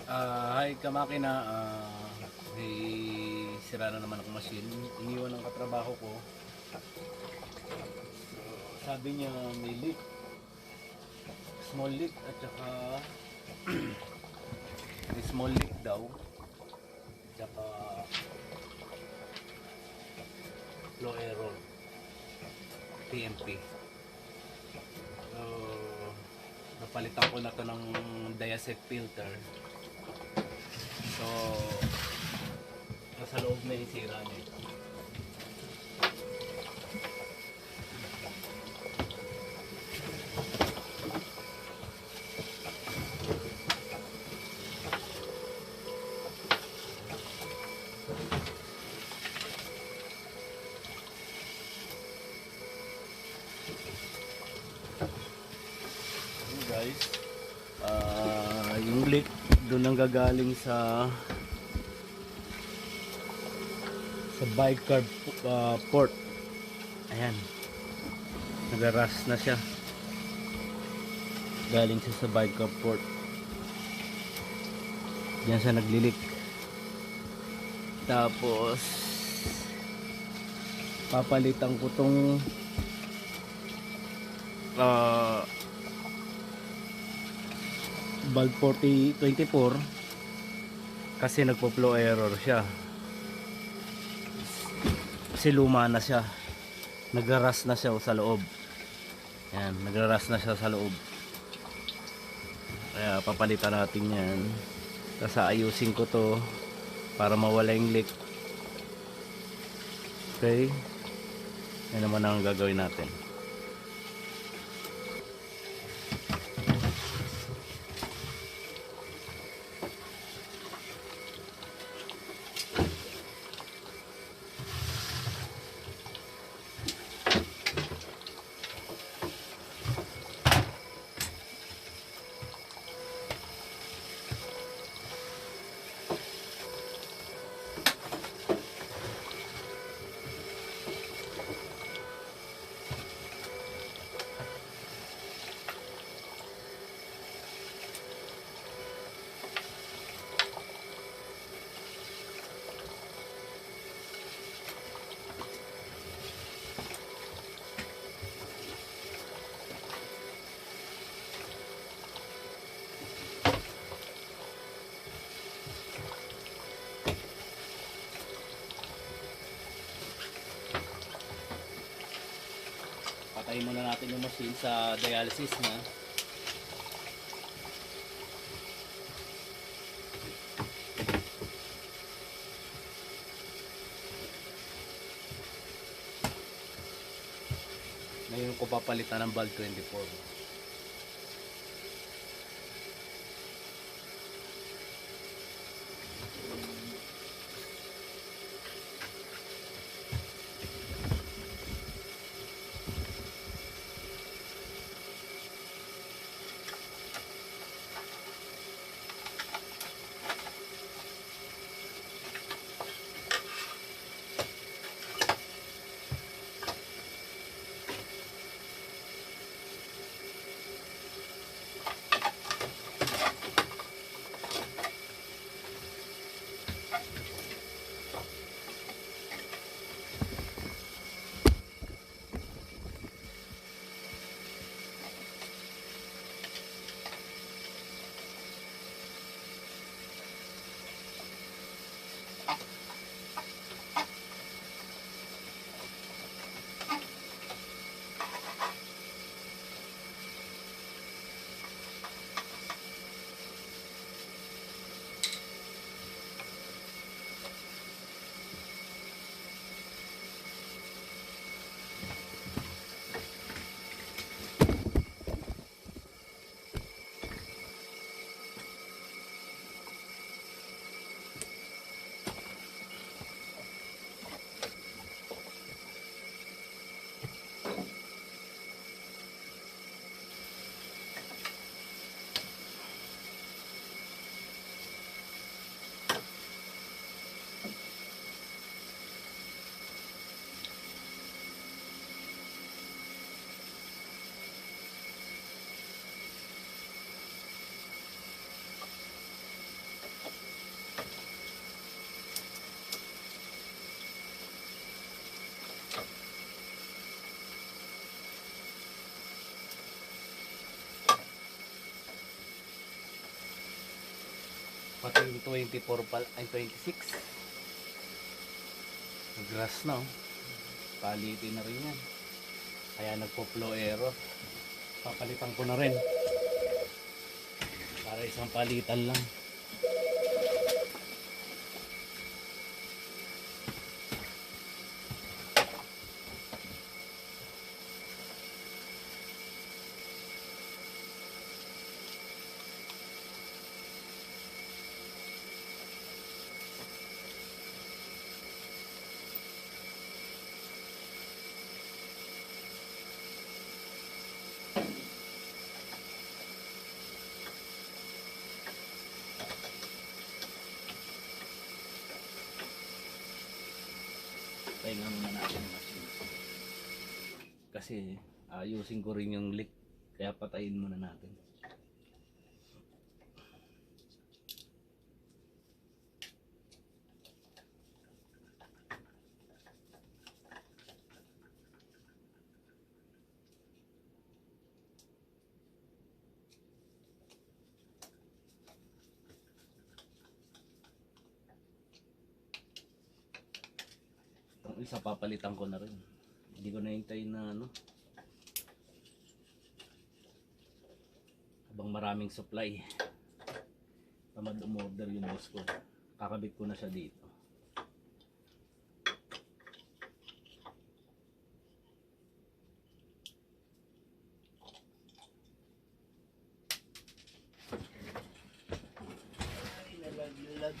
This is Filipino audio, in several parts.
Hi kamakina, may sira na naman akong machine. Iniwan ng katrabaho ko. Sabi niya may leak, small leak at saka may small leak daw. At saka flow error, PMP. So, napalitan ko na to ng diasec filter. So, nasa loob na yung sira niya. Guys, yung leak doon ang gagaling sa bike carb port. Ayan, nagaras na siya, galing siya sa bike carb port. Diyan siya naglilik. Tapos papalitan ko tong valve 4024 kasi nagpo-flow error siya, kasi luma na siya, nagraras na siya sa loob. Yan, nagraras na siya sa loob, kaya papalitan natin yan. Tapos ayusin ko to para mawala yung leak. Okay, yan naman ang gagawin natin. Patayin muna natin yung machine sa dialysis na. Ngayon ko papalitan ng valve 24. Pati yung 24 ay 26. Nag-grass na oh. Palitin na rin yan. Kaya nagpo-flow aero. Papalitan ko na rin. Para isang palitan lang. Pahinga muna natin yung machine. Kasi ayusin ko rin yung leak. Kaya patayin muna natin. Yung isa papalitan ko na rin. Hindi ko nahintayin na ano. Habang maraming supply. Tamad umorder yung boss ko. Kakabit ko na siya dito. Ay, nalaglag.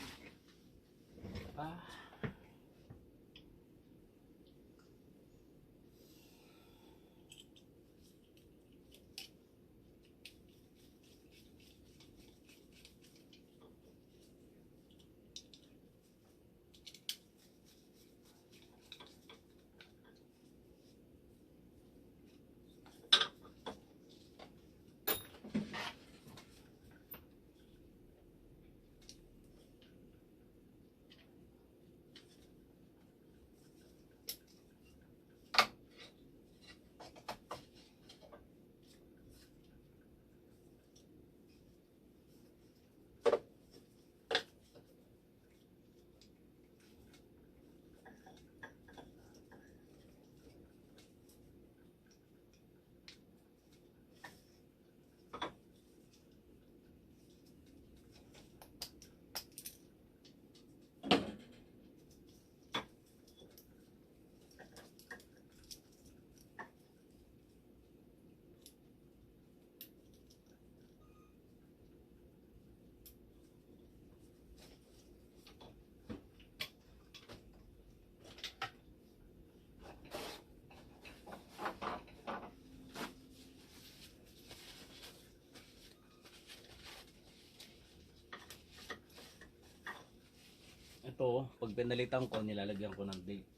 Ito, pag pinalitan ko, nilalagyan ko ng date.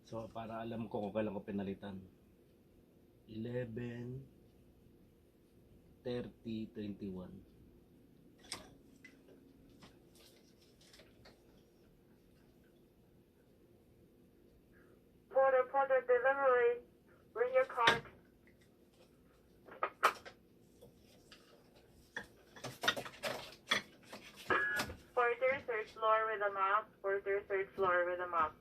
So, para alam ko kung kailan ko pinalitan. 11/30/21. Porter delivery. Bring your cart. Porter, third floor with a map. Porter, third floor with a map.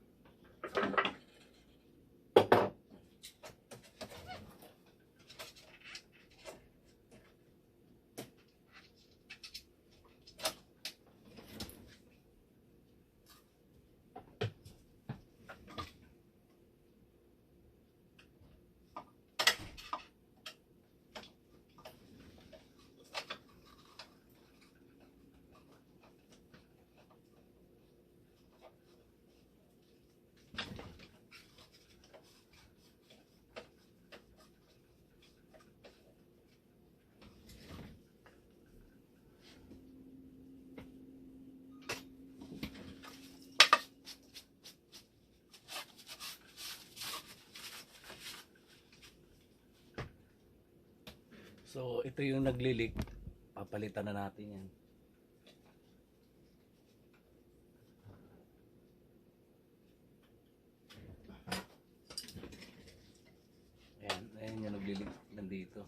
So, ito yung naglilik. Papalitan na natin yan. Ayan yung naglilik nandito.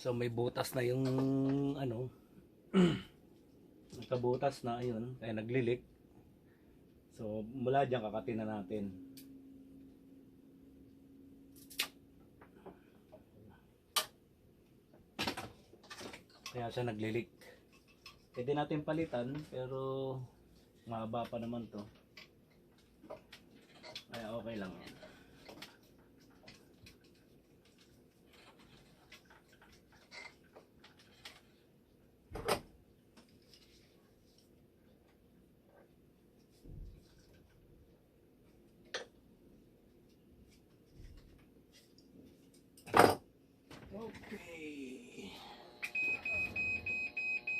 So may butas na yung ano, nagkabutas na ayun, kaya naglilik. So mula diyan kakatin na natin. Kaya siya naglilik. Pwede natin palitan pero mahaba pa naman to. Kaya okay lang yan. Okay.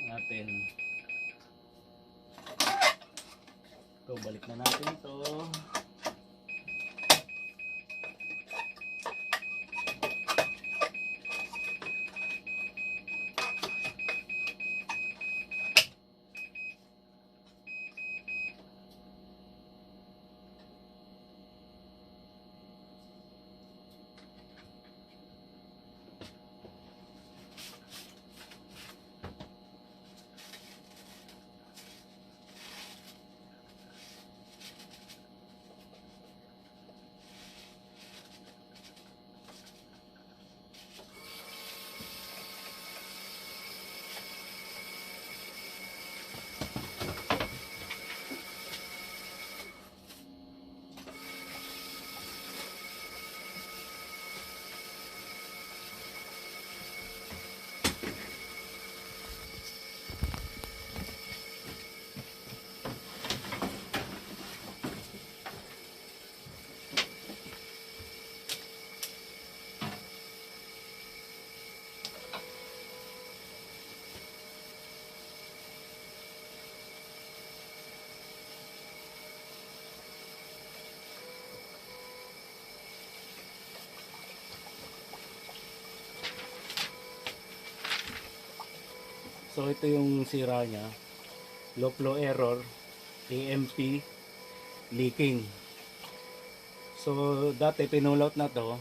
Natin. Ito, balik na natin ito. So ito yung sira niya. Low flow error, AMP leaking. So dati pinulout na to.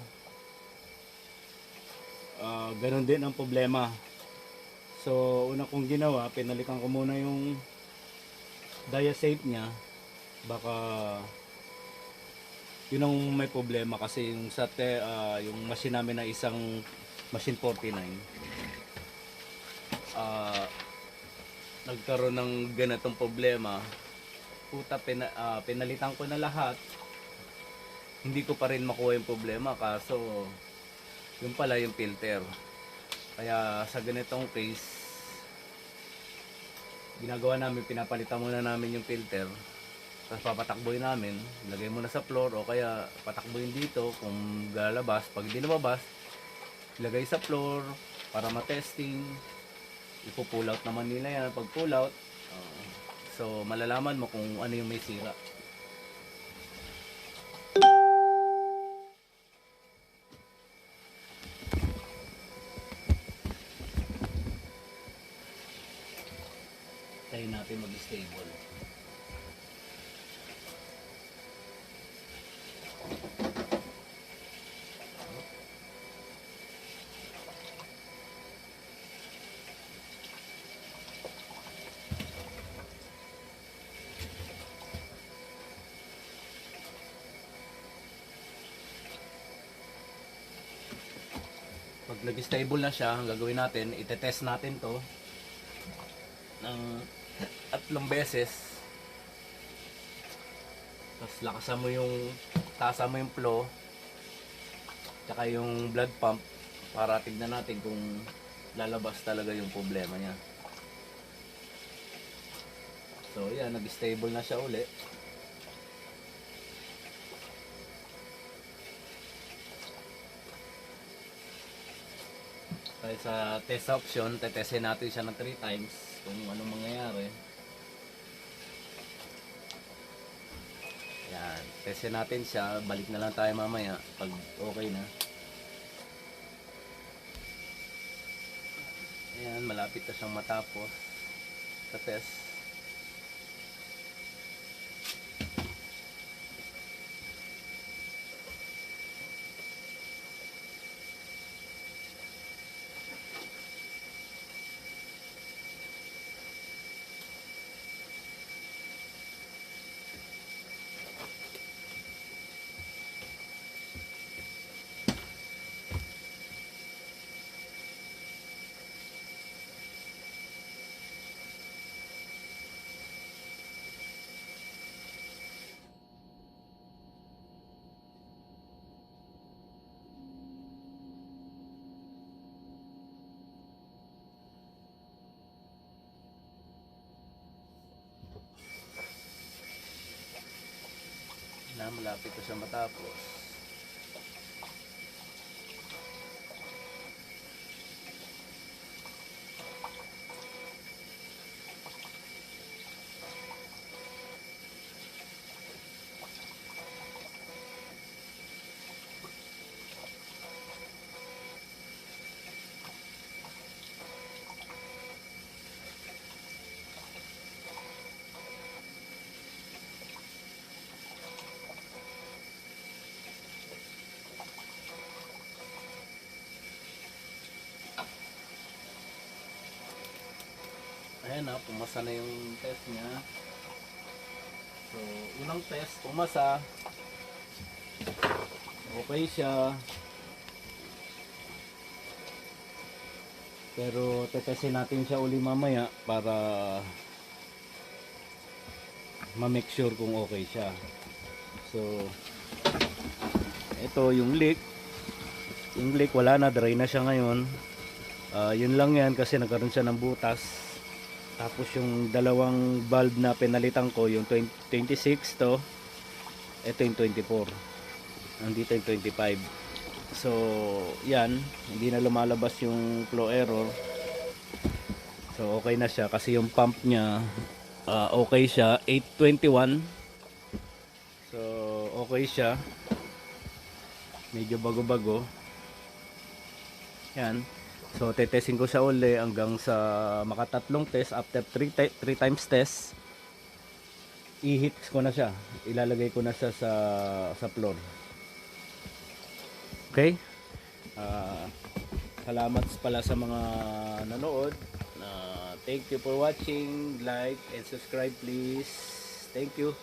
Ganun din ang problema. So una kong ginawa, pinalikan ko muna yung diasafe niya. Baka yun ang may problema kasi yung yung machine namin na isang machine 49. Nagkaroon ng ganitong problema. Pinalitan ko na lahat, hindi ko pa rin makuha yung problema, kaso yung pala yung filter. Kaya sa ganitong case, ginagawa namin, pinapalitan muna namin yung filter, tapos papatakboy namin, lagay muna sa floor o kaya patakboyin dito kung lalabas. Pag di lumabas, ilagay sa floor para matesting. Ipo-pull out naman nila yan pag pull out. So malalaman mo kung ano yung may sira. Tayo natin mag-stable. Pag nag-stable na siya, ang gagawin natin, itetest natin to ng 3 beses. Tapos lakasan mo taasan mo yung flow tsaka yung blood pump para tignan natin kung lalabas talaga yung problema niya. So yan, nag-stable na siya uli. Kaya sa test option, tetestin natin siya ng 3 times kung anong mangyayari. Yan, testin natin siya, balik na lang tayo mamaya pag okay na. Ayan, malapit na siyang matapos sa test. malapit na siya matapos. Ayan na, pumasa na yung test niya. So, unang test, pumasa. Okay siya. Pero tetestin natin siya uli mamaya para ma-make sure kung okay siya. So, ito yung leak. Yung leak wala na, dry na siya ngayon. Yun lang yan kasi nagkaroon siya ng butas. Tapos yung dalawang valve na pinalitan ko, yung 26 to, ito yung 24. Nandito yung 25. So, yan, hindi na lumalabas yung flow error. So, okay na siya kasi yung pump niya, okay siya, 821. So, okay siya. Medyo bago-bago. Yan. So, tetesting ko siya uli hanggang sa makatatlong test. After 3 times test, i-hit ko na siya. Ilalagay ko na siya sa floor. Okay? Salamat pala sa mga nanood. Thank you for watching. Like and subscribe please. Thank you.